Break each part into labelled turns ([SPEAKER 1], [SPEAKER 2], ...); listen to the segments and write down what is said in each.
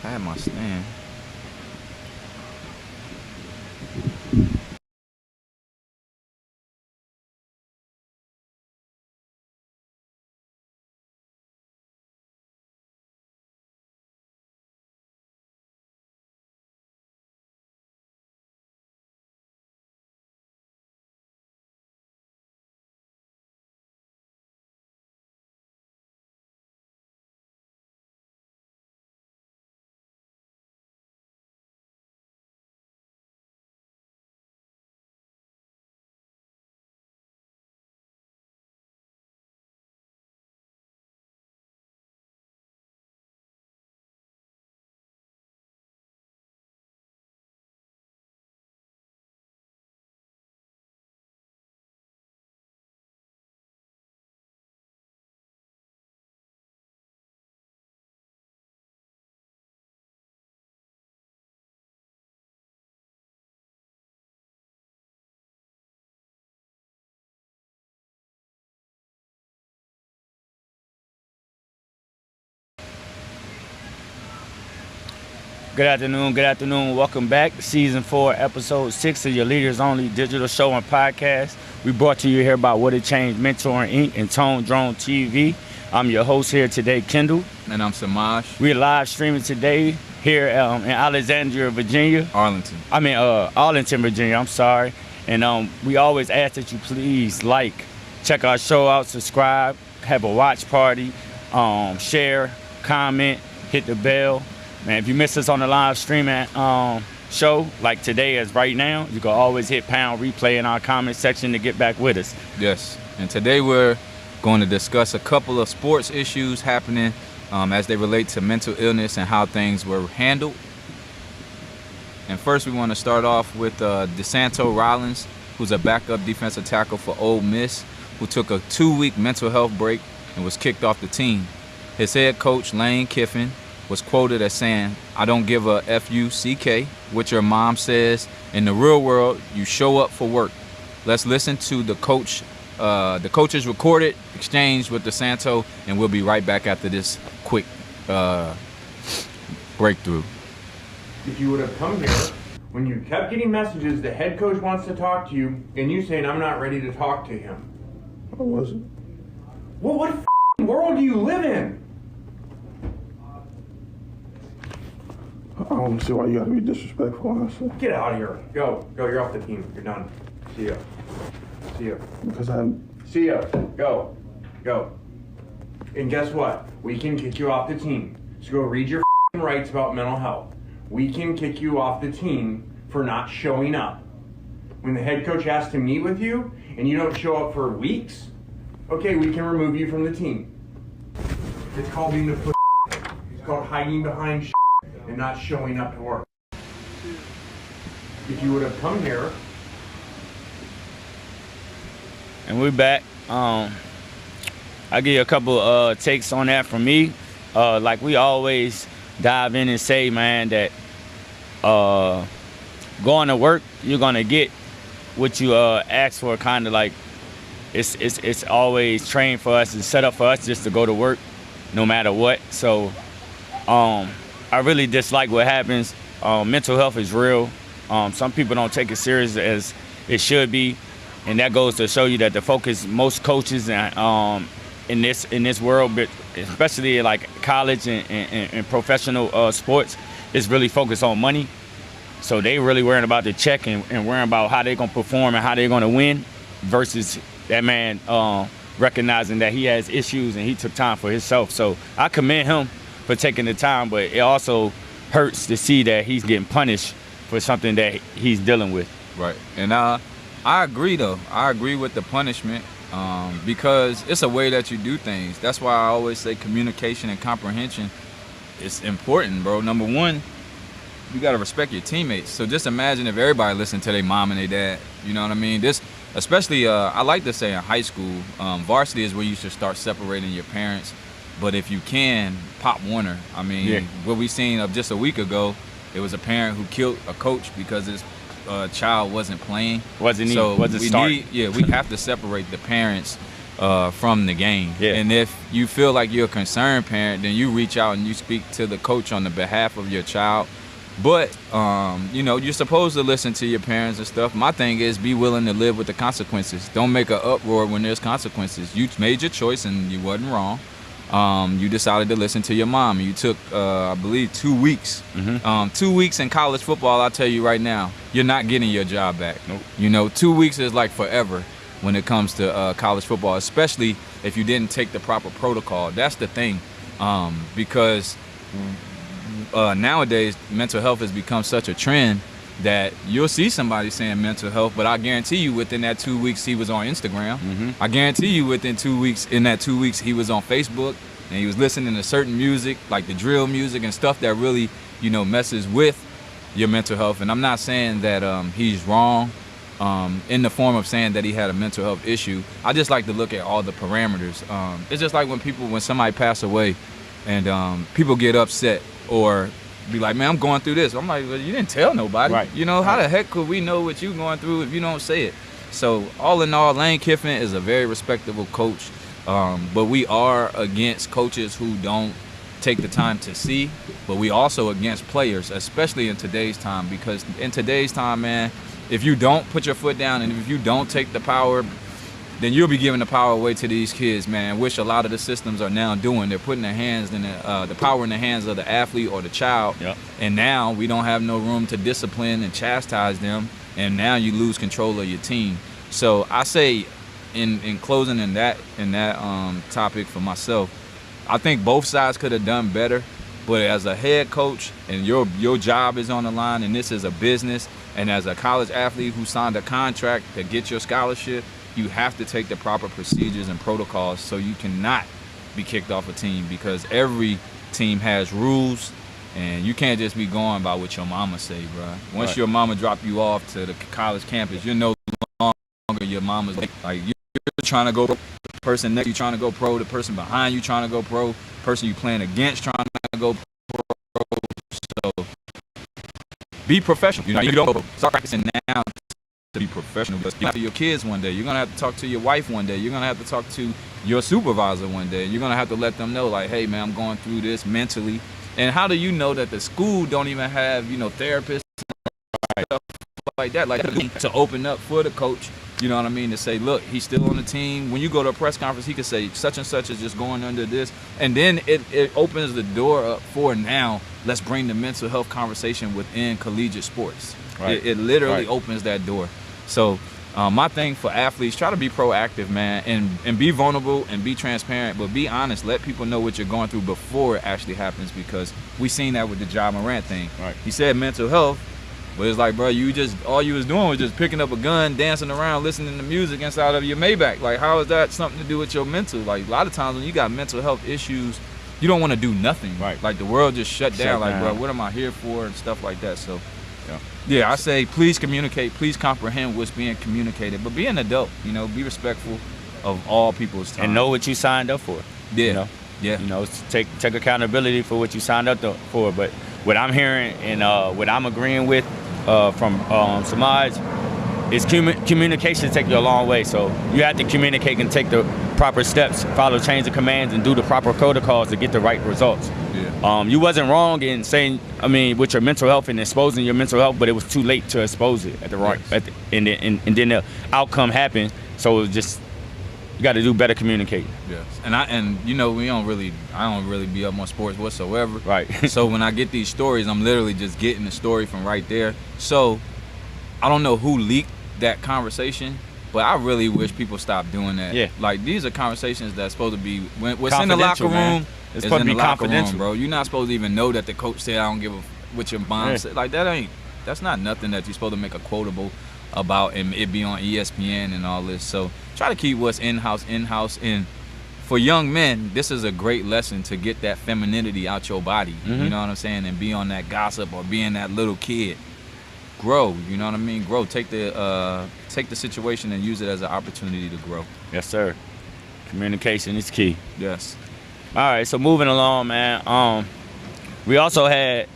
[SPEAKER 1] I had my stand.
[SPEAKER 2] Good afternoon. Welcome back to Season 4, Episode 6 of your Leaders Only digital show and podcast. We brought to you here by What It Changed Mentoring Inc. and Tone Drone TV. I'm your host here today, Kendell.
[SPEAKER 1] And I'm Semaj.
[SPEAKER 2] We're live streaming today here in Alexandria, Virginia. Arlington, Virginia, I'm sorry. And we always ask that you please check our show out, subscribe, have a watch party, share, comment, hit the bell. Man, if you miss us on the live streaming show, like today as right now, you can always hit pound replay in our comment section to get back with us.
[SPEAKER 1] Yes, and today we're going to discuss a couple of sports issues happening as they relate to mental illness and how things were handled. And first we want to start off with DeSanto Rollins, who's a backup defensive tackle for Ole Miss, who took a 2-week mental health break and was kicked off the team. His head coach, Lane Kiffin, was quoted as saying, "I don't give a F-U-C-K, what your mom says. In the real world, you show up for work." Let's listen to the coach's recorded exchange with DeSanto, and we'll be right back after this quick breakthrough.
[SPEAKER 3] If you would have come here when you kept getting messages, the head coach wants to talk to you, and you saying, "I'm not ready to talk to him."
[SPEAKER 4] I wasn't.
[SPEAKER 3] Well, what world do you live in?
[SPEAKER 4] I don't see why you gotta be disrespectful, honestly.
[SPEAKER 3] Get out of here. Go. You're off the team. You're done. See ya.
[SPEAKER 4] Because
[SPEAKER 3] See ya. Go. And guess what? We can kick you off the team. So go read your rights about mental health. We can kick you off the team for not showing up. When the head coach asks to meet with you and you don't show up for weeks, okay, we can remove you from the team. It's called being the It's called hiding behind and not showing up to work. If you would have come here.
[SPEAKER 2] And we're back. I'll give you a couple takes on that from me. Like we always dive in and say, man, that going to work, you're gonna get what you ask for. Kind of like it's always trained for us and set up for us just to go to work no matter what. So I really dislike what happens. Mental health is real. Some people don't take it serious as it should be, and that goes to show you that the focus most coaches in this world, but especially like college and professional sports, is really focused on money. So they really worrying about the check and worrying about how they're gonna perform and how they're gonna win, versus that man recognizing that he has issues and he took time for himself. So I commend him for taking the time, but it also hurts to see that he's getting punished for something that he's dealing with.
[SPEAKER 1] Right, and I agree though. I agree with the punishment because it's a way that you do things. That's why I always say communication and comprehension is important, bro. Number one, you gotta respect your teammates. So just imagine if everybody listened to their mom and their dad. You know what I mean? This, especially, I like to say in high school, varsity is where you should start separating your parents. But if you can, Pop Warner. I mean, what we seen of just a week ago, it was a parent who killed a coach because his child wasn't playing.
[SPEAKER 2] Wasn't starting.
[SPEAKER 1] We have to separate the parents from the game.
[SPEAKER 2] Yeah.
[SPEAKER 1] And if you feel like you're a concerned parent, then you reach out and you speak to the coach on the behalf of your child. But, you know, you're supposed to listen to your parents and stuff. My thing is be willing to live with the consequences. Don't make an uproar when there's consequences. You made your choice and you wasn't wrong. You decided to listen to your mom. You took, I believe, 2 weeks. 2 weeks in college football, I'll tell you right now, you're not getting your job back.
[SPEAKER 2] Nope.
[SPEAKER 1] You know, 2 weeks is like forever when it comes to college football, especially if you didn't take the proper protocol. That's the thing, because nowadays mental health has become such a trend that you'll see somebody saying mental health, but I guarantee you within that 2 weeks he was on Instagram. I guarantee you within 2 weeks, in that 2 weeks, he was on Facebook and he was listening to certain music, like the drill music and stuff that really, you know, messes with your mental health. And I'm not saying that he's wrong in the form of saying that he had a mental health issue. I just like to look at all the parameters. It's just like when somebody pass away and people get upset or be like, man, I'm going through this. I'm like, well, you didn't tell nobody.
[SPEAKER 2] Right.
[SPEAKER 1] You know, how the heck could we know what you're going through if you don't say it? So all in all, Lane Kiffin is a very respectable coach, but we are against coaches who don't take the time to see, but we also against players, especially in today's time, because in today's time, man, if you don't put your foot down and if you don't take the power, then you'll be giving the power away to these kids, man, which a lot of the systems are now doing. They're putting their hands in the power in the hands of the athlete or the child.
[SPEAKER 2] Yep.
[SPEAKER 1] And now we don't have no room to discipline and chastise them, and now you lose control of your team. So I say, in closing in that topic for myself, I think both sides could have done better. But as a head coach, and your job is on the line, and this is a business, and as a college athlete who signed a contract to get your scholarship, you have to take the proper procedures and protocols so you cannot be kicked off a team, because every team has rules, and you can't just be going by what your mama say, bro. Once your mama drop you off to the college campus, you're no longer your mama's. Like, you're trying to go pro. The person next to you trying to go pro. The person behind you trying to go pro. The person you playing against trying to go pro. So be professional. You know, you don't start practicing now to be professional. Because you have to your kids one day. You're gonna have to talk to your wife one day. You're gonna have to talk to your supervisor one day. You're gonna have to let them know, like, hey man, I'm going through this mentally. And how do you know that the school don't even have, you know, therapists and stuff like that, like to open up for the coach? You know what I mean? To say, look, he's still on the team. When you go to a press conference, he could say such and such is just going under this, and then it opens the door up for now. Let's bring the mental health conversation within collegiate sports. Right. It literally opens that door. So my thing for athletes, try to be proactive, man, and be vulnerable and be transparent, but be honest. Let people know what you're going through before it actually happens, because we seen that with the Ja Morant thing. Right. He said mental health, but it's like, bro, all you was doing was just picking up a gun, dancing around, listening to music inside of your Maybach. Like, how is that something to do with your mental? Like, a lot of times when you got mental health issues, you don't want to do nothing. Right. Like, the world just shut down. Like, bro, what am I here for and stuff like that. So yeah, I say please communicate, please comprehend what's being communicated, but be an adult, you know, be respectful of all people's time.
[SPEAKER 2] And know what you signed up for.
[SPEAKER 1] Yeah.
[SPEAKER 2] You know?
[SPEAKER 1] Yeah.
[SPEAKER 2] You know, take accountability for what you signed up for. But what I'm hearing and what I'm agreeing with from Semaj is communication take you a long way. So you have to communicate and take the proper steps, follow chains of commands, and do the proper protocols to get the right results. Yeah. You wasn't wrong in saying, with your mental health and exposing your mental health, but it was too late to expose it at the right, and then the outcome happened. So it was just, you got to do better communicating.
[SPEAKER 1] Yes. And you know, I don't really be up on sports whatsoever.
[SPEAKER 2] Right.
[SPEAKER 1] So when I get these stories, I'm literally just getting the story from right there. So I don't know who leaked that conversation, but I really wish people stop doing that. Yeah. Like, these are conversations that's supposed to be what's in the locker room.
[SPEAKER 2] Man. It's supposed to be confidential,
[SPEAKER 1] bro. You're not supposed to even know that the coach said, I don't give a what your mom said. Like, that's not nothing that you're supposed to make a quotable about and it be on ESPN and all this. So try to keep what's in-house. And for young men, this is a great lesson to get that femininity out your body. Mm-hmm. You know what I'm saying? And be on that gossip or being that little kid. Grow, you know what I mean? Grow. Take the situation and use it as an opportunity to grow.
[SPEAKER 2] Yes, sir. Communication is key.
[SPEAKER 1] Yes.
[SPEAKER 2] All right, so moving along, man. We also had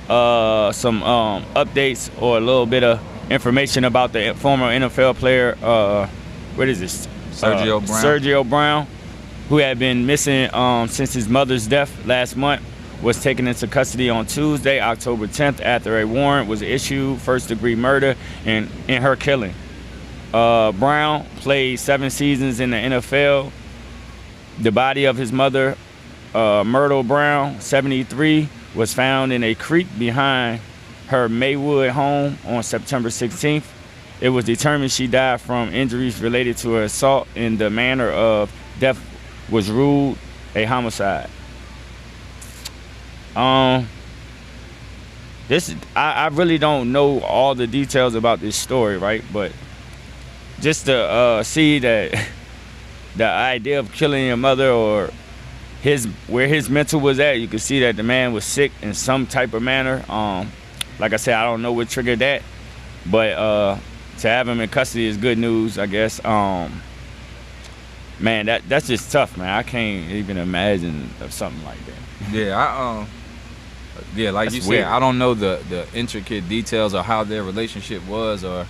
[SPEAKER 2] some updates or a little bit of information about the former NFL player. What is this? Sergio Brown, who had been missing since his mother's death last month, was taken into custody on Tuesday, October 10th, after a warrant was issued, first-degree murder in her killing. Brown played 7 seasons in the NFL. The body of his mother, Myrtle Brown, 73, was found in a creek behind her Maywood home on September 16th. It was determined she died from injuries related to her assault, and the manner of death was ruled a homicide. I really don't know all the details about this story, right? But just to see that the idea of killing your mother, or where his mental was at, you could see that the man was sick in some type of manner. Like I said, I don't know what triggered that, but to have him in custody is good news, I guess. Man, that's just tough, man. I can't even imagine of something like that.
[SPEAKER 1] Yeah, like
[SPEAKER 2] That's
[SPEAKER 1] you
[SPEAKER 2] weird.
[SPEAKER 1] said, I don't know the intricate details of how their relationship was, or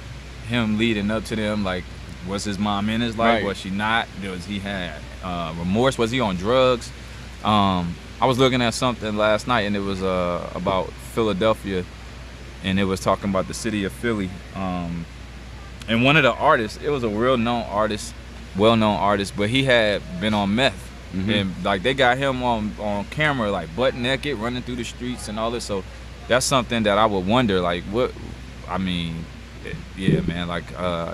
[SPEAKER 1] him leading up to them. Like, was his mom in his life?
[SPEAKER 2] Right.
[SPEAKER 1] Was she not? Was he had remorse? Was he on drugs? I was looking at something last night, and it was about Philadelphia, and it was talking about the city of Philly. And one of the artists, it was a well-known artist, but he had been on meth. Mm-hmm. And like they got him on camera, like butt naked, running through the streets and all this. So that's something that I would wonder, like, what, I mean, yeah, man, like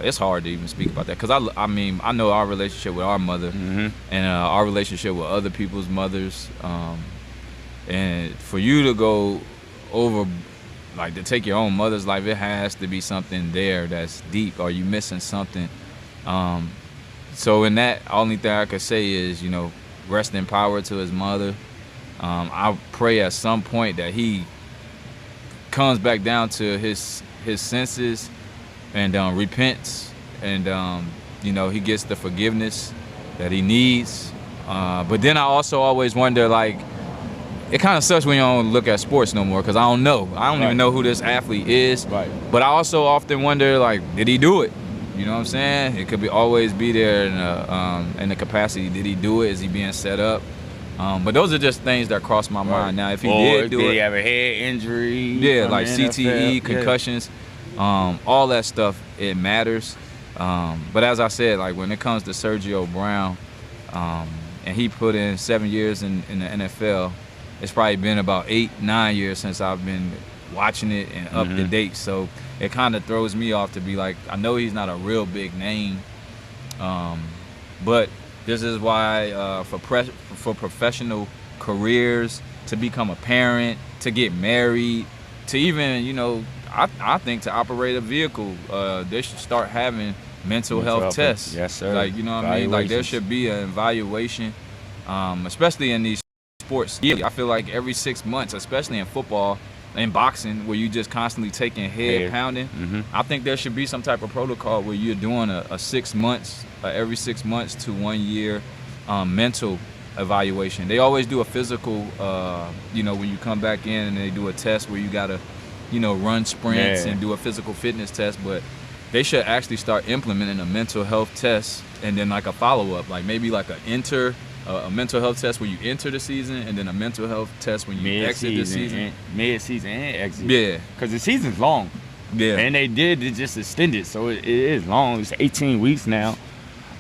[SPEAKER 1] it's hard to even speak about that, because I mean, I know our relationship with our mother, mm-hmm. and our relationship with other people's mothers, and for you to go over, like, to take your own mother's life, it has to be something there that's deep. Are you missing something? So in that, only thing I could say is, rest in power to his mother. I pray at some point that he comes back down to his senses and repents, and he gets the forgiveness that he needs. But then I also always wonder, like, it kind of sucks when you don't look at sports no more, because I don't know. I don't even know who this athlete is. Right. But I also often wonder, like, did he do it? You know what I'm saying? It could always be there in the capacity. Did he do it? Is he being set up? But those are just things that cross my mind. Now, if he did do it,
[SPEAKER 2] he have a head injury?
[SPEAKER 1] Yeah, like CTE, concussions, all that stuff, it matters. But as I said, like, when it comes to Sergio Brown, and he put in 7 years in the NFL, it's probably been about 8-9 years since I've been watching it and up to date. So it kind of throws me off to be like, I know he's not a real big name, but this is why for professional careers, to become a parent, to get married, to even, I think to operate a vehicle, they should start having mental health tests.
[SPEAKER 2] Yes, sir.
[SPEAKER 1] Like, you know what I mean? Like, there should be an evaluation, especially in these sports. I feel like every 6 months, especially in football and boxing, where you just constantly taking head pounding. I think there should be some type of protocol where you're doing a 6 months, every 6 months to 1 year mental evaluation. They always do a physical, when you come back in, and they do a test where you gotta, run sprints and do a physical fitness test. But they should actually start implementing a mental health test, and then like a follow-up, like maybe like a mental health test when you enter the season, and then a mental health test when you exit the season.
[SPEAKER 2] Mid-season and exit.
[SPEAKER 1] Yeah.
[SPEAKER 2] Because the season's long.
[SPEAKER 1] Yeah.
[SPEAKER 2] And it just extended, so it is long. It's 18 weeks now.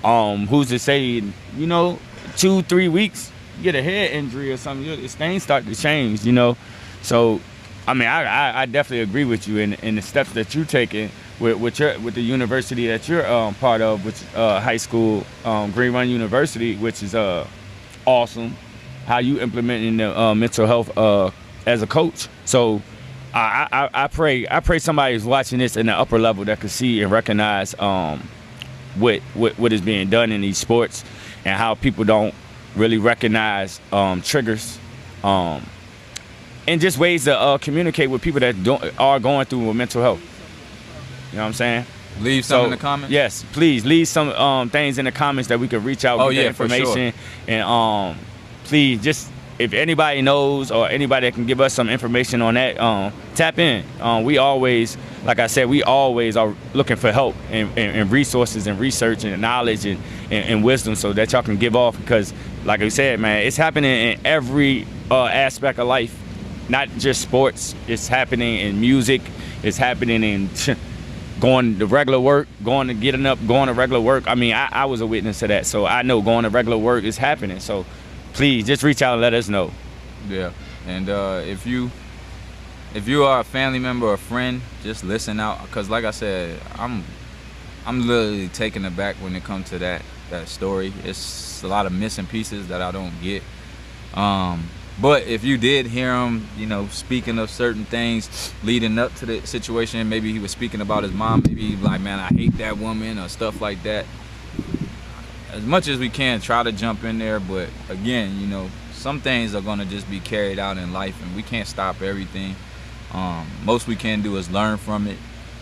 [SPEAKER 2] Who's to say, 2-3 weeks, you get a head injury or something, things start to change, So, I mean, I definitely agree with you in the steps that you're taking with the university that you're part of, which high school, Green Run University, which is awesome. How you implementing the mental health as a coach. So I pray somebody is watching this in the upper level that can see and recognize what is being done in these sports, and how people don't really recognize triggers, and just ways to communicate with people that are going through mental health. You know what I'm saying?
[SPEAKER 1] Leave some in the comments?
[SPEAKER 2] Yes, please leave some things in the comments that we can reach out with the information. For sure. And please, just if anybody knows or anybody that can give us some information on that, tap in. We always like I said, we always are looking for help and resources and research and knowledge and wisdom so that y'all can give off, because like I said, man, it's happening in every aspect of life, not just sports. It's happening in music. It's happening in going to regular work, going to regular work. I mean, I was a witness to that, so I know going to regular work is happening. So please just reach out and let us know.
[SPEAKER 1] Yeah, and if you are a family member or a friend, just listen out, because like I said, I'm literally taken aback when it comes to that story. It's a lot of missing pieces that I don't get. But if you did hear him, you know, speaking of certain things leading up to the situation, maybe he was speaking about his mom, maybe he was like, man, I hate that woman, or stuff like that. As much as we can, try to jump in there, but again, you know, some things are gonna just be carried out in life, and we can't stop everything. Most we can do is learn from it.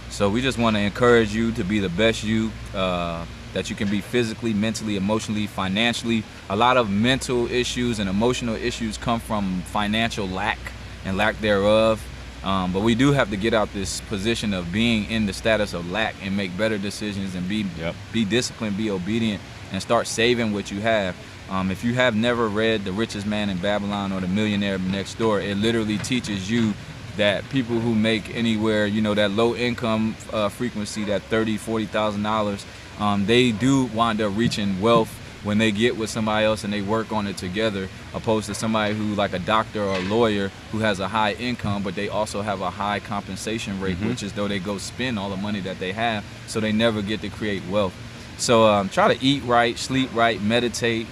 [SPEAKER 1] So we just want to encourage you to be the best you that you can be physically, mentally, emotionally, financially. A lot of mental issues and emotional issues come from financial lack and lack thereof. But we do have to get out this position of being in the status of lack and make better decisions and be disciplined, be obedient, and start saving what you have. If you have never read The Richest Man in Babylon or The Millionaire Next Door, it literally teaches you that people who make anywhere, you know, that low income frequency, that $30,000, $40,000, they do wind up reaching wealth when they get with somebody else and they work on it together, opposed to somebody who, like a doctor or a lawyer, who has a high income, but they also have a high compensation rate, which is though they go spend all the money that they have, so they never get to create wealth. So try to eat right, sleep right, meditate,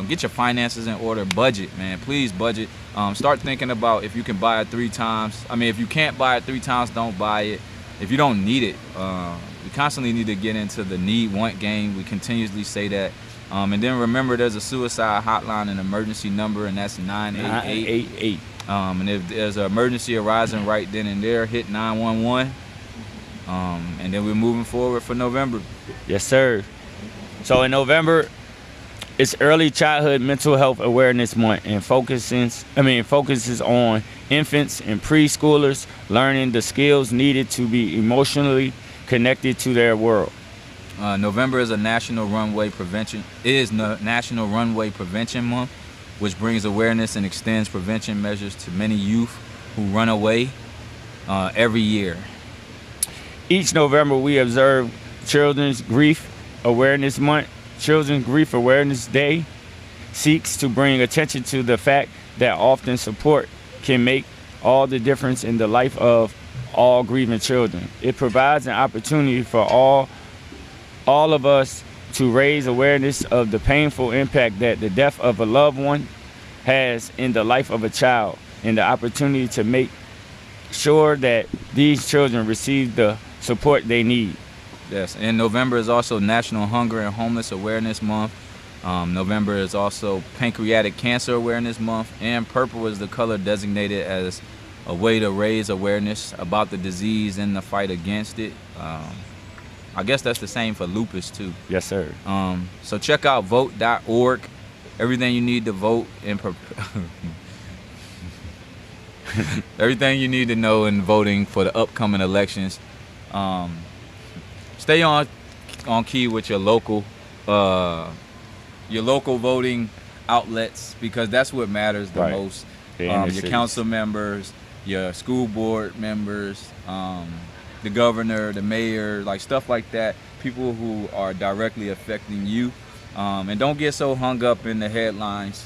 [SPEAKER 1] get your finances in order, budget, man. Please budget. Start thinking about if you can buy it 3 times. I mean, if you can't buy it 3 times, don't buy it. If you don't need it, we constantly need to get into the need-want game. We continuously say that. And then remember, there's a suicide hotline and emergency number, and that's 988. And if there's an emergency arising right then and there, hit 911. And then we're moving forward for November.
[SPEAKER 2] Yes, sir. So in November, it's Early Childhood Mental Health Awareness Month, and focuses on infants and preschoolers learning the skills needed to be emotionally connected to their world.
[SPEAKER 1] November is National Runaway Prevention Month, which brings awareness and extends prevention measures to many youth who run away every year.
[SPEAKER 2] Each November, we observe Children's Grief Awareness Month. Children's Grief Awareness Day seeks to bring attention to the fact that often support can make all the difference in the life of all grieving children. It provides an opportunity for all of us to raise awareness of the painful impact that the death of a loved one has in the life of a child, and the opportunity to make sure that these children receive the support they need.
[SPEAKER 1] Yes, and November is also National Hunger and Homeless Awareness Month. November is also Pancreatic Cancer Awareness Month, and purple is the color designated as a way to raise awareness about the disease and the fight against it. I guess that's the same for lupus too.
[SPEAKER 2] Yes, sir.
[SPEAKER 1] So check out vote.org. Everything you need to vote and everything you need to know in voting for the upcoming elections. Stay on key with your local voting outlets, because that's what matters the most. Your council members, your school board members, the governor, the mayor, like stuff like that. People who are directly affecting you, and don't get so hung up in the headlines.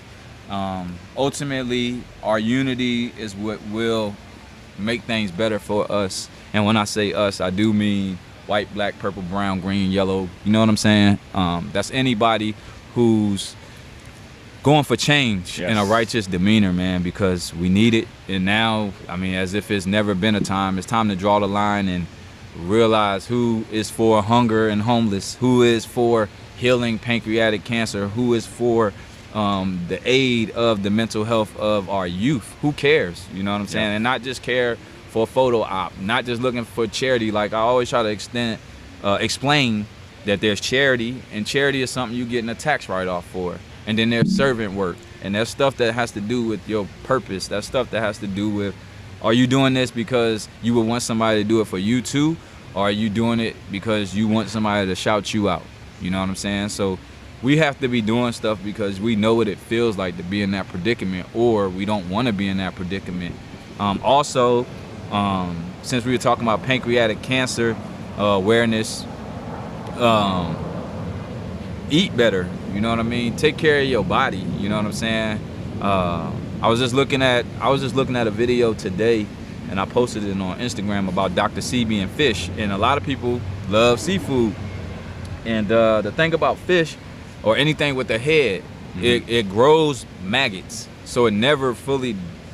[SPEAKER 1] Ultimately, our unity is what will make things better for us. And when I say us, I do mean white, black, purple, brown, green, yellow. You know what I'm saying? That's anybody who's going for change in a righteous demeanor, man, because we need it. And now, I mean, as if it's never been a time, it's time to draw the line and realize who is for hunger and homeless, who is for healing pancreatic cancer, who is for the aid of the mental health of our youth. Who cares? You know what I'm saying? And not just care for a photo op, not just looking for charity. Like I always try to explain that there's charity, and charity is something you getting a tax write-off for. And then there's servant work, and there's stuff that has to do with your purpose. That's stuff that has to do with Are you doing this because you would want somebody to do it for you too? Or are you doing it because you want somebody to shout you out? You know what I'm saying? So we have to be doing stuff because we know what it feels like to be in that predicament, or we don't want to be in that predicament. Also, since we were talking about pancreatic cancer awareness, eat better. You know what I mean? Take care of your body. You know what I'm saying? I was just looking at a video today, and I posted it on Instagram about Dr. Sebi and fish. And a lot of people love seafood. And the thing about fish, or anything with a head, it grows maggots. So it never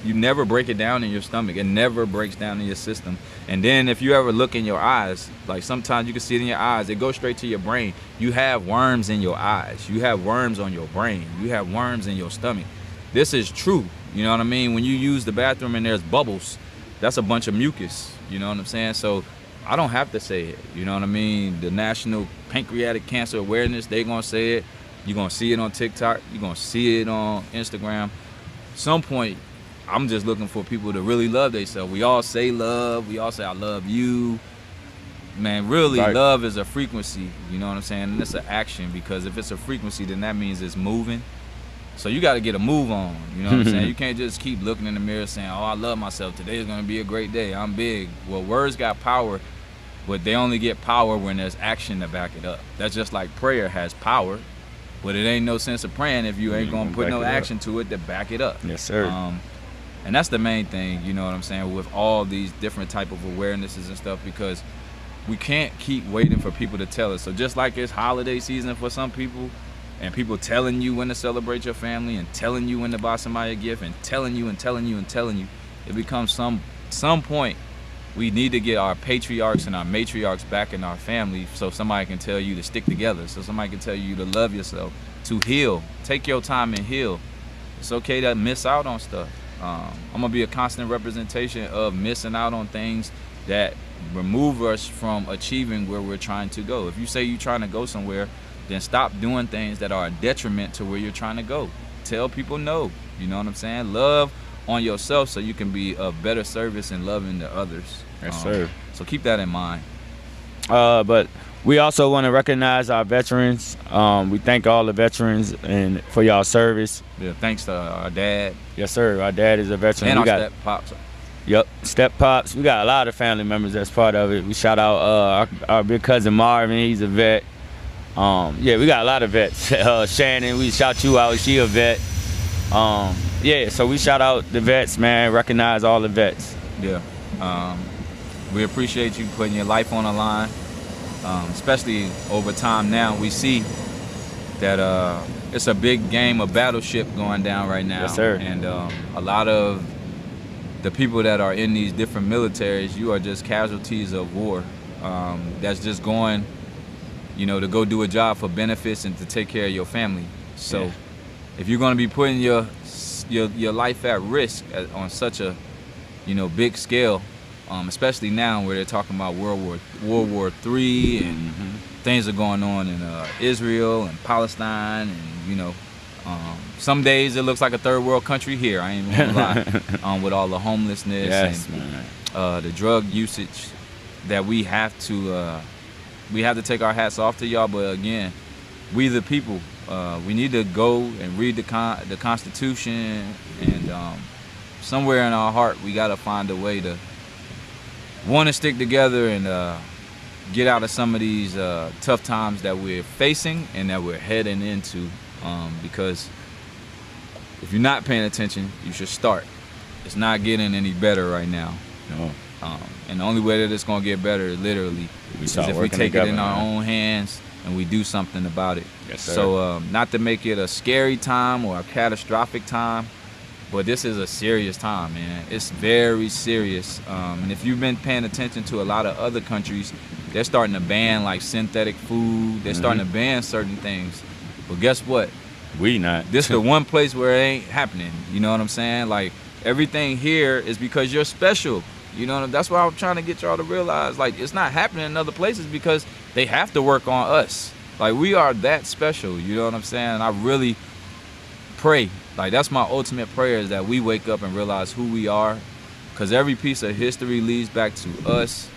[SPEAKER 1] you never break it down in your stomach. It never breaks down in your system. And then if you ever look in your eyes, like sometimes you can see it in your eyes, it goes straight to your brain. You have worms in your eyes. You have worms on your brain. You have worms in your stomach. This is true. You know what I mean? When you use the bathroom and there's bubbles, that's a bunch of mucus. You know what I'm saying? So I don't have to say it. You know what I mean? The National Pancreatic Cancer Awareness, they gonna say it. You're gonna see it on TikTok. You're gonna see it on Instagram. Some point, I'm just looking for people to really love themselves. We all say love. We all say I love you. Man, really,
[SPEAKER 2] Right.
[SPEAKER 1] Love is a frequency. You know what I'm saying? And it's an action, because if it's a frequency, then that means it's moving. So you got to get a move on. You know what I'm saying? You can't just keep looking in the mirror saying, oh, I love myself. Today is going to be a great day. I'm big. Well, words got power, but they only get power when there's action to back it up. That's just like prayer has power, but it ain't no sense of praying if you ain't going to put no action to it to back it up.
[SPEAKER 2] Yes, sir.
[SPEAKER 1] And that's the main thing, you know what I'm saying, with all these different type of awarenesses and stuff, because we can't keep waiting for people to tell us. So just like it's holiday season for some people, and people telling you when to celebrate your family, and telling you when to buy somebody a gift, and telling you and telling you and telling you, it becomes some point we need to get our patriarchs and our matriarchs back in our family, so somebody can tell you to stick together, so somebody can tell you to love yourself, to heal. Take your time and heal. It's okay to miss out on stuff. I'm gonna be a constant representation of missing out on things that remove us from achieving where we're trying to go. If you say you're trying to go somewhere, then stop doing things that are a detriment to where you're trying to go. Tell people no. You know what I'm saying? Love on yourself so you can be of better service and loving to others.
[SPEAKER 2] Yes, sir.
[SPEAKER 1] So keep that in mind.
[SPEAKER 2] But we also want to recognize our veterans. We thank all the veterans and for y'all service.
[SPEAKER 1] Yeah, thanks to our dad.
[SPEAKER 2] Yes, sir. Our dad is a veteran.
[SPEAKER 1] And
[SPEAKER 2] we
[SPEAKER 1] our
[SPEAKER 2] got
[SPEAKER 1] step pops.
[SPEAKER 2] Yep, step pops. We got a lot of family members that's part of it. We shout out our big cousin Marvin. He's a vet. Yeah, we got a lot of vets. Shannon, we shout you out. She a vet. Yeah, so we shout out the vets, man. Recognize all the vets.
[SPEAKER 1] Yeah. We appreciate you putting your life on the line. Especially over time now, we see that it's a big game of battleship going down right now.
[SPEAKER 2] Yes, sir.
[SPEAKER 1] And a lot of the people that are in these different militaries, you are just casualties of war. That's just going, you know, to go do a job for benefits and to take care of your family. So if you're going to be putting your life at risk on such a, you know, big scale, especially now where they're talking about World War III and things are going on in Israel and Palestine, and you know, some days it looks like a third world country here. I ain't even gonna lie. With all the homelessness and the drug usage that we have to take our hats off to y'all. But again, we the people, we need to go and read the Constitution, and somewhere in our heart we gotta find a way to want to stick together and get out of some of these tough times that we're facing and that we're heading into, because if you're not paying attention, you should start. It's not getting any better right now.
[SPEAKER 2] No.
[SPEAKER 1] And the only way that it's going to get better is literally is if we take it in our own hands and we do something about it.
[SPEAKER 2] Yes, sir.
[SPEAKER 1] So not to make it a scary time or a catastrophic time, but this is a serious time, man. It's very serious. And if you've been paying attention to a lot of other countries, they're starting to ban like synthetic food. They're starting to ban certain things. But guess what?
[SPEAKER 2] We not.
[SPEAKER 1] This the one place where it ain't happening. You know what I'm saying? Like, everything here is because you're special. You know, that's why I'm trying to get y'all to realize, like, it's not happening in other places because they have to work on us. Like, we are that special. You know what I'm saying? And I really pray, like, that's my ultimate prayer, is that we wake up and realize who we are because every piece of history leads back to us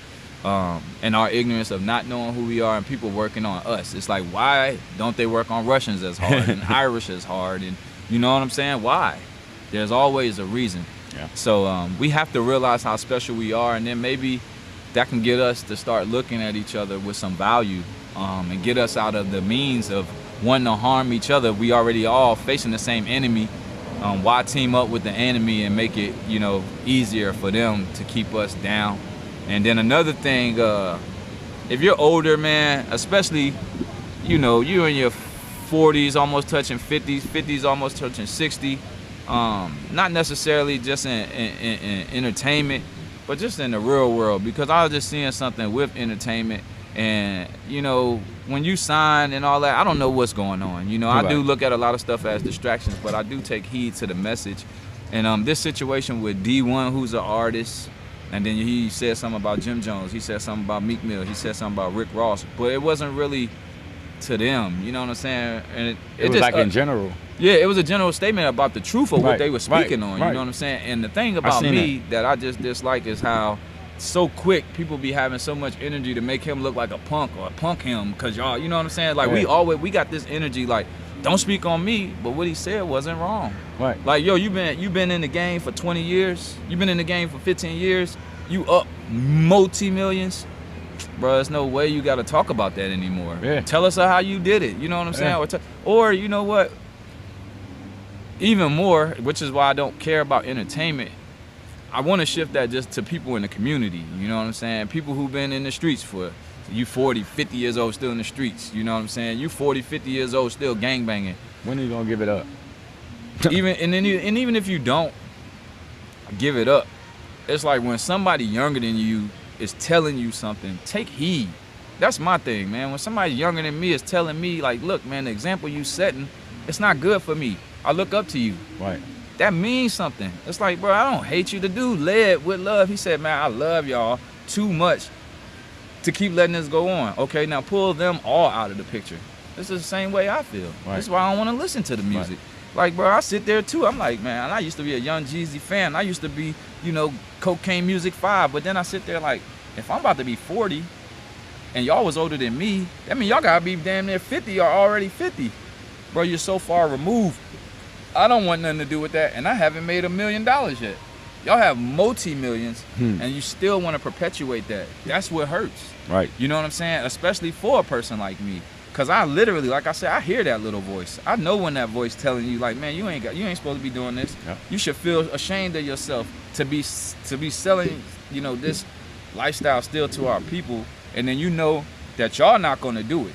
[SPEAKER 1] and our ignorance of not knowing who we are and people working on us. It's like, why don't they work on Russians as hard and Irish as hard? And you know what I'm saying? Why? There's always a reason.
[SPEAKER 2] Yeah.
[SPEAKER 1] So we have to realize how special we are, and then maybe that can get us to start looking at each other with some value and get us out of the means of wanting to harm each other. We already all facing the same enemy. Why team up with the enemy and make it, you know, easier for them to keep us down? And then another thing, if you're older, man, especially, you know, you're in your 40s, almost touching 50s, 50s, almost touching 60, not necessarily just in entertainment, but just in the real world, because I was just seeing something with entertainment. And, you know, when you sign and all that, I don't know what's going on. You know, I do look at a lot of stuff as distractions, but I do take heed to the message. And this situation with D1, who's an artist, and then he said something about Jim Jones. He said something about Meek Mill. He said something about Rick Ross. But it wasn't really to them. You know what I'm saying? And
[SPEAKER 2] it was just, like in general.
[SPEAKER 1] Yeah, it was a general statement about the truth of what they were speaking on. You know what I'm saying? And the thing about me that I just dislike is how so quick people be having so much energy to make him look like a punk or punk him, because y'all, you know what I'm saying? Like we got this energy like, don't speak on me, but what he said wasn't wrong.
[SPEAKER 2] Right.
[SPEAKER 1] Like, yo, you been in the game for 20 years, you've been in the game for 15 years, you up multi-millions. Bro, there's no way you got to talk about that anymore.
[SPEAKER 2] Yeah.
[SPEAKER 1] Tell us how you did it. You know what I'm saying? Or you know what? Even more, which is why I don't care about entertainment, I want to shift that just to people in the community. You know what I'm saying? People who've been in the streets for, you 40, 50 years old still in the streets. You know what I'm saying? You 40, 50 years old still gangbanging.
[SPEAKER 2] When are you going to give it up?
[SPEAKER 1] Even if you don't give it up, it's like when somebody younger than you is telling you something, take heed. That's my thing, man. When somebody younger than me is telling me, like, look, man, the example you setting, it's not good for me. I look up to you.
[SPEAKER 2] Right.
[SPEAKER 1] That means something. It's like, bro, I don't hate you. The dude led with love. He said, man, I love y'all too much to keep letting this go on. Okay, now pull them all out of the picture. This is the same way I feel.
[SPEAKER 2] Right.
[SPEAKER 1] This is why I don't want to listen to the music. Right. Like, bro, I sit there too. I'm like, man, I used to be a Young Jeezy fan. I used to be, you know, Cocaine Music 5. But then I sit there like, if I'm about to be 40 and y'all was older than me, that mean y'all gotta be damn near 50 or already 50. Bro, you're so far removed. I don't want nothing to do with that, and I haven't made $1 million yet. Y'all have multi-millions, and you still want to perpetuate that. That's what hurts.
[SPEAKER 2] Right.
[SPEAKER 1] You know what I'm saying? Especially for a person like me. Because I literally, like I said, I hear that little voice. I know when that voice telling you, like, man, you ain't supposed to be doing this. Yep. You should feel ashamed of yourself to be selling, you know, this lifestyle still to our people, and then you know that y'all not going to do it.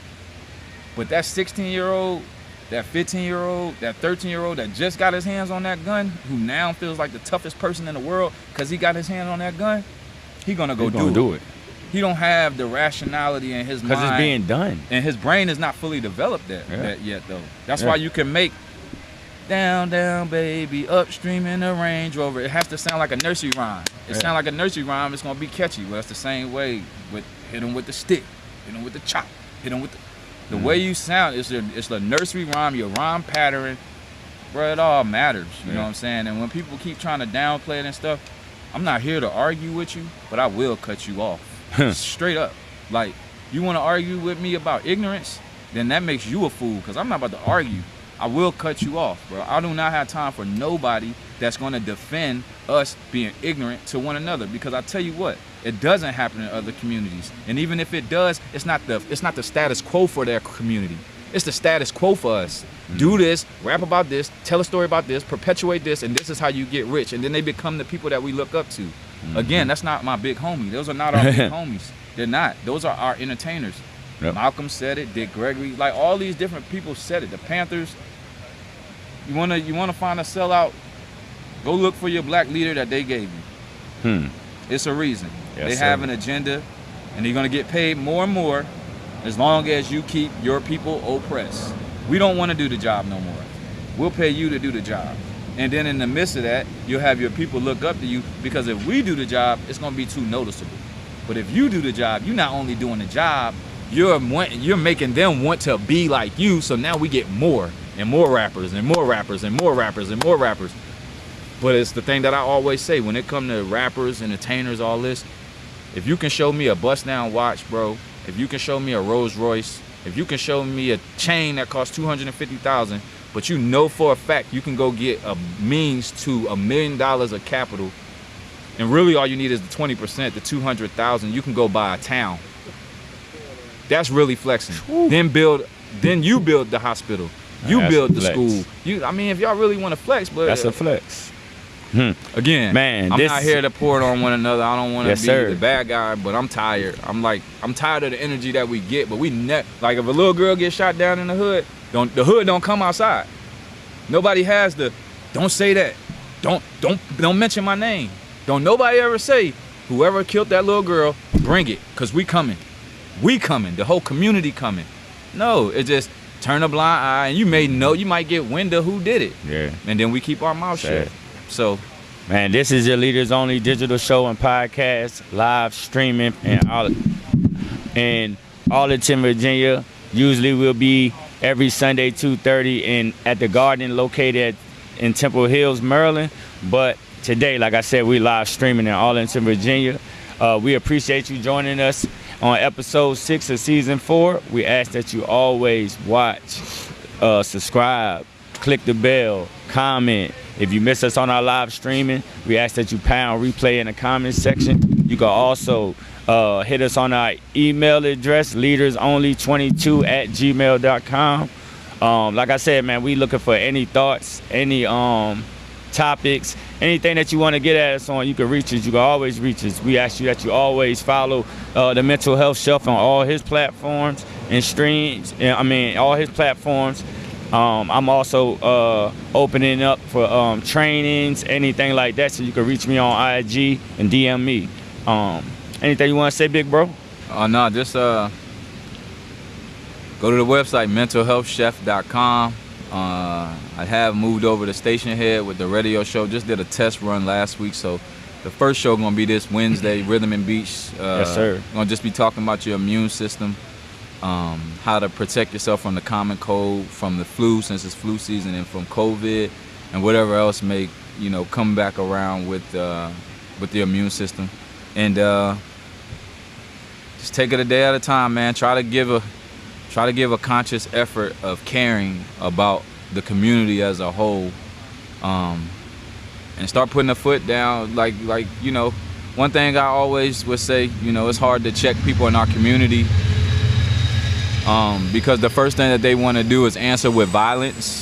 [SPEAKER 1] But that 16-year-old, that 15-year-old, that 13-year-old that just got his hands on that gun, who now feels like the toughest person in the world because he got his hand on that gun, he gonna go do it. He don't have the rationality in his mind.
[SPEAKER 2] Because it's being done.
[SPEAKER 1] And his brain is not fully developed that yet, though. That's why you can make down, down, baby, upstream in the Range Rover. It has to sound like a nursery rhyme. It sound like a nursery rhyme, it's gonna be catchy. Well, that's the same way with hit him with the stick, hit him with the chop, hit him with the way you sound. It's the nursery rhyme, your rhyme pattern, bro. It all matters. You know what I'm saying? And when people keep trying to downplay it and stuff, I'm not here to argue with you, but I will cut you off. Straight up. Like, you want to argue with me about ignorance, then that makes you a fool, because I'm not about to argue. I will cut you off, bro. I do not have time for nobody that's going to defend us being ignorant to one another, because I tell you what, it doesn't happen in other communities. And even if it does, it's not the status quo for their community. It's the status quo for us. Do this, rap about this, tell a story about this, perpetuate this, and this is how you get rich. And then they become the people that we look up to. Again, that's not my big homie. Those are not our big homies. They're not. Those are our entertainers. Yep. Malcolm said it, Dick Gregory, like all these different people said it. The Panthers. You wanna find a sellout? Go look for your black leader that they gave you. It's a reason.
[SPEAKER 2] Yes,
[SPEAKER 1] they have an agenda, and they're gonna get paid more and more as long as you keep your people oppressed. We don't want to do the job no more. We'll pay you to do the job. And then in the midst of that, you'll have your people look up to you, because if we do the job, it's gonna be too noticeable. But if you do the job, you're not only doing the job, you're making them want to be like you. So now we get more and more rappers and more rappers and more rappers and more rappers. But it's the thing that I always say when it comes to rappers, entertainers, all this. If you can show me a bust down watch, bro, if you can show me a Rolls Royce, if you can show me a chain that costs $250,000, but you know for a fact you can go get a means to $1 million of capital, and really all you need is the 20%, the $200,000, you can go buy a town. That's really flexing. Woo. Then you build the hospital. You build the school. I mean, if y'all really want to flex, but
[SPEAKER 2] that's a flex.
[SPEAKER 1] Again,
[SPEAKER 2] man,
[SPEAKER 1] I'm not here to pour it on one another. I don't want to be the bad guy, but I'm tired. I'm tired of the energy that we get. But like if a little girl gets shot down in the hood, the hood don't come outside. Nobody has don't say that. Don't mention my name. Don't nobody ever say whoever killed that little girl, bring it, cause we coming. We coming. The whole community coming. No, it just turn a blind eye, and you might get wind of who did it. Yeah. And then we keep our mouth shut. So,
[SPEAKER 2] man, this is your Leaders Only digital show and podcast, live streaming in Arlington, Virginia. Usually we'll be every Sunday 2:30 at the Garden located in Temple Hills, Maryland. But today, like I said, we live streaming in Arlington, Virginia. We appreciate you joining us on episode 6 of season 4. We ask that you always watch, subscribe, click the bell, comment. If you miss us on our live streaming, we ask that you pound replay in the comment section. You can also hit us on our email address, leadersonly22@gmail.com. Like I said, man, we looking for any thoughts, any topics, anything that you want to get at us on. You can reach us. You can always reach us. We ask you that you always follow the Mental Health Chef on all his platforms and streams. All his platforms. I'm also opening up for trainings, anything like that, so you can reach me on IG and DM me. Anything you want to say, big bro?
[SPEAKER 1] No, just go to the website, mentalhealthchef.com. I have moved over to Station Head with the radio show. Just did a test run last week, so the first show gonna be this Wednesday, Rhythm and Beach.
[SPEAKER 2] Yes, sir.
[SPEAKER 1] Gonna just be talking about your immune system. How to protect yourself from the common cold, from the flu, since it's flu season, and from COVID, and whatever else may come back around with the immune system. And just take it a day at a time, man. Try to give a conscious effort of caring about the community as a whole, and start putting a foot down. Like one thing I always would say, it's hard to check people in our community. Because the first thing that they want to do is answer with violence,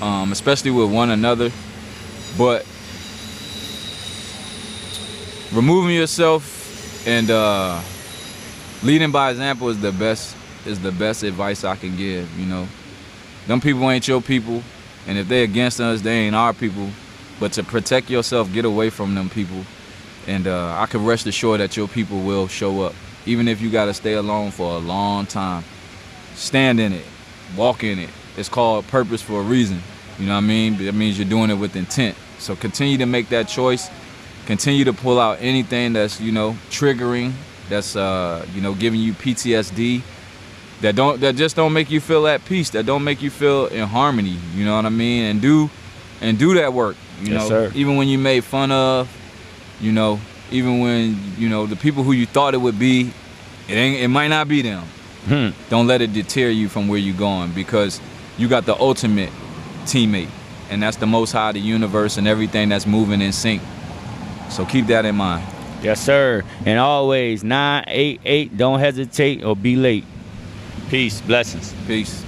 [SPEAKER 1] especially with one another. But removing yourself and leading by example is the best advice I can give. Them people ain't your people, and if they against us, they ain't our people. But to protect yourself, get away from them people, and I can rest assured that your people will show up, even if you got to stay alone for a long time. Stand in it, walk in it. It's called purpose for a reason. You know what I mean? That means you're doing it with intent. So continue to make that choice. Continue to pull out anything that's triggering, that's giving you PTSD, that just don't make you feel at peace, that don't make you feel in harmony. You know what I mean? And do that work.
[SPEAKER 2] Yes, sir.
[SPEAKER 1] Even when you made fun of, even when the people who you thought it would be, it might not be them. Don't let it deter you from where you're going, because you got the ultimate teammate, and that's the Most High, the universe, and everything that's moving in sync. So keep that in mind.
[SPEAKER 2] Yes, sir. And always 988, don't hesitate or be late. Peace, blessings.
[SPEAKER 1] Peace.